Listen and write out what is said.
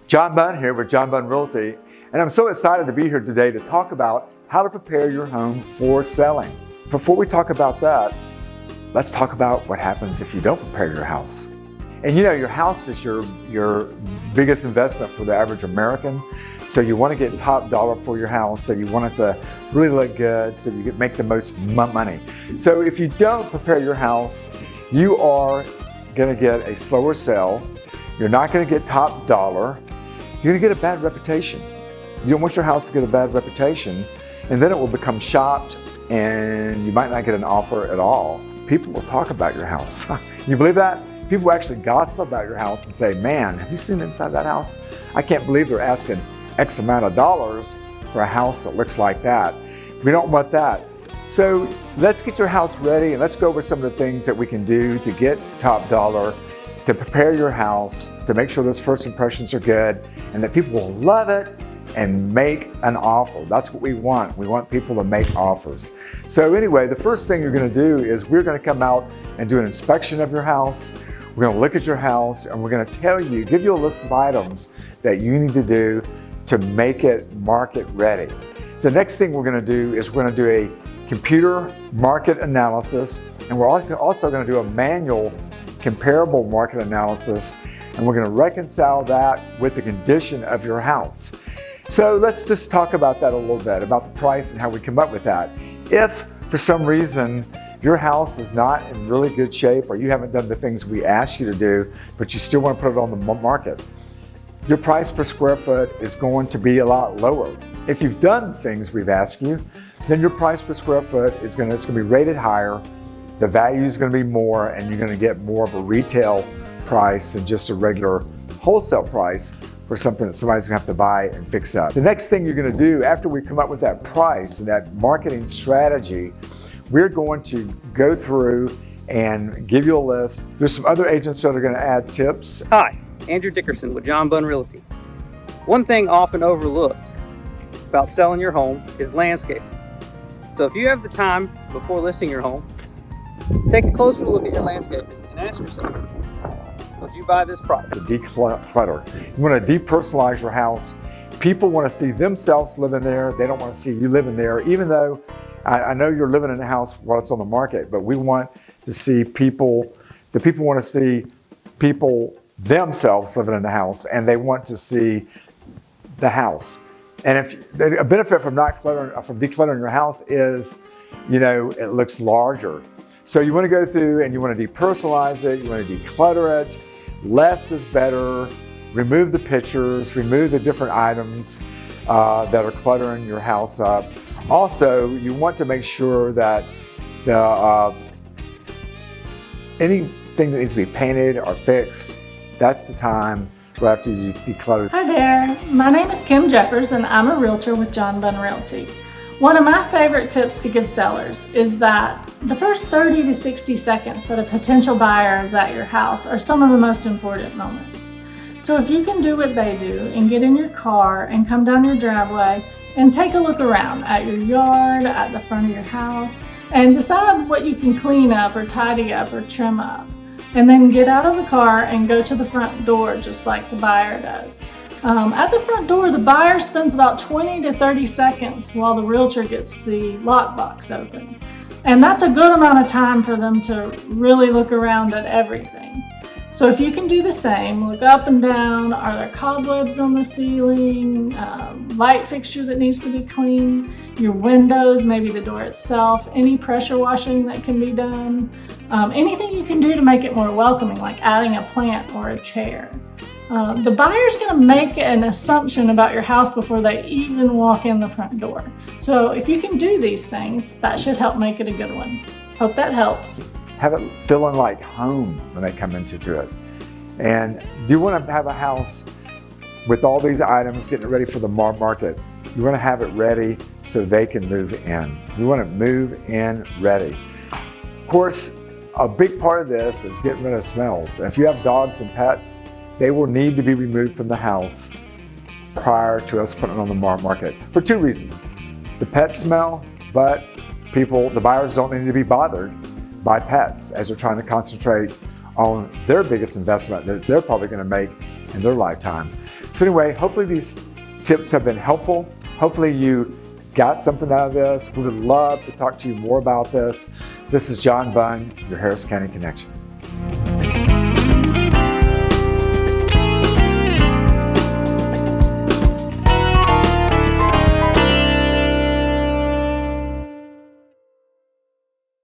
John Bunn here with John Bunn Realty, and I'm so excited to be here today to talk about how to prepare your home for selling. Before we talk about that, let's talk about what happens if you don't prepare your house. And you know, your house is your biggest investment for the average American, so you want to get top dollar for your house, so you want it to really look good, so you can make the most money. So if you don't prepare your house, you are going to get a slower sale, you're not going to get top dollar, you're going to get a bad reputation. You don't want your house to get a bad reputation, and then it will become shopped and you might not get an offer at all. People will talk about your house. You believe that? People will actually gossip about your house and say, man, have you seen inside that house? I can't believe they're asking X amount of dollars for a house that looks like that. We don't want that. So let's get your house ready and let's go over some of the things that we can do to get top dollar, to prepare your house, to make sure those first impressions are good and that people will love it and make an offer. That's what we want. We want people to make offers. So anyway, the first thing you're going to do is we're going to come out and do an inspection of your house. We're going to look at your house and we're going to tell you, give you a list of items that you need to do to make it market ready. The next thing we're going to do is we're going to do a computer market analysis, and we're also going to do a manual comparable market analysis, and we're going to reconcile that with the condition of your house. So let's just talk about that a little bit, about the price and how we come up with that. If for some reason your house is not in really good shape or you haven't done the things we asked you to do, but you still want to put it on the market, your price per square foot is going to be a lot lower. If you've done things we've asked you, then your price per square foot is going to be rated higher, the value is going to be more, and you're going to get more of a retail price than just a regular wholesale price for something that somebody's going to have to buy and fix up. The next thing you're going to do after we come up with that price and that marketing strategy, we're going to go through and give you a list. There's some other agents that are going to add tips. Hi, Andrew Dickerson with John Bunn Realty. One thing often overlooked about selling your home is landscaping. So if you have the time before listing your home, take a closer look at your landscaping and ask yourself, would you buy this property? To declutter. You want to depersonalize your house. People want to see themselves living there. They don't want to see you living there, even though I know you're living in a house while it's on the market, but we want to see people, the people want to see people themselves living in the house, and they want to see the house. And if a benefit from decluttering your house is, you know, it looks larger. So you want to go through and you want to depersonalize it, you want to declutter it. Less is better. Remove the pictures, remove the different items that are cluttering your house up. Also, you want to make sure that anything that needs to be painted or fixed, that's the time right after you declutter. Hi there, my name is Kim Jeffers and I'm a realtor with John Bunn Realty. One of my favorite tips to give sellers is that the first 30 to 60 seconds that a potential buyer is at your house are some of the most important moments. So if you can do what they do and get in your car and come down your driveway and take a look around at your yard, at the front of your house, and decide what you can clean up or tidy up or trim up. And then get out of the car and go to the front door just like the buyer does. At the front door, the buyer spends about 20 to 30 seconds while the realtor gets the lockbox open. And that's a good amount of time for them to really look around at everything. So if you can do the same, look up and down, are there cobwebs on the ceiling, light fixture that needs to be cleaned, your windows, maybe the door itself, any pressure washing that can be done, anything you can do to make it more welcoming, like adding a plant or a chair. The buyer's going to make an assumption about your house before they even walk in the front door. So if you can do these things, that should help make it a good one. Hope that helps. Have it feeling like home when they come into it. And you want to have a house with all these items getting ready for the market. You want to have it ready so they can move in. You want to move in ready. Of course, a big part of this is getting rid of smells. If you have dogs and pets, they will need to be removed from the house prior to us putting it on the market for two reasons. The pet smell, but the buyers don't need to be bothered by pets as they're trying to concentrate on their biggest investment that they're probably going to make in their lifetime. So anyway, hopefully these tips have been helpful. Hopefully you got something out of this. We would love to talk to you more about this. This is John Bunn, your Harris County Connection.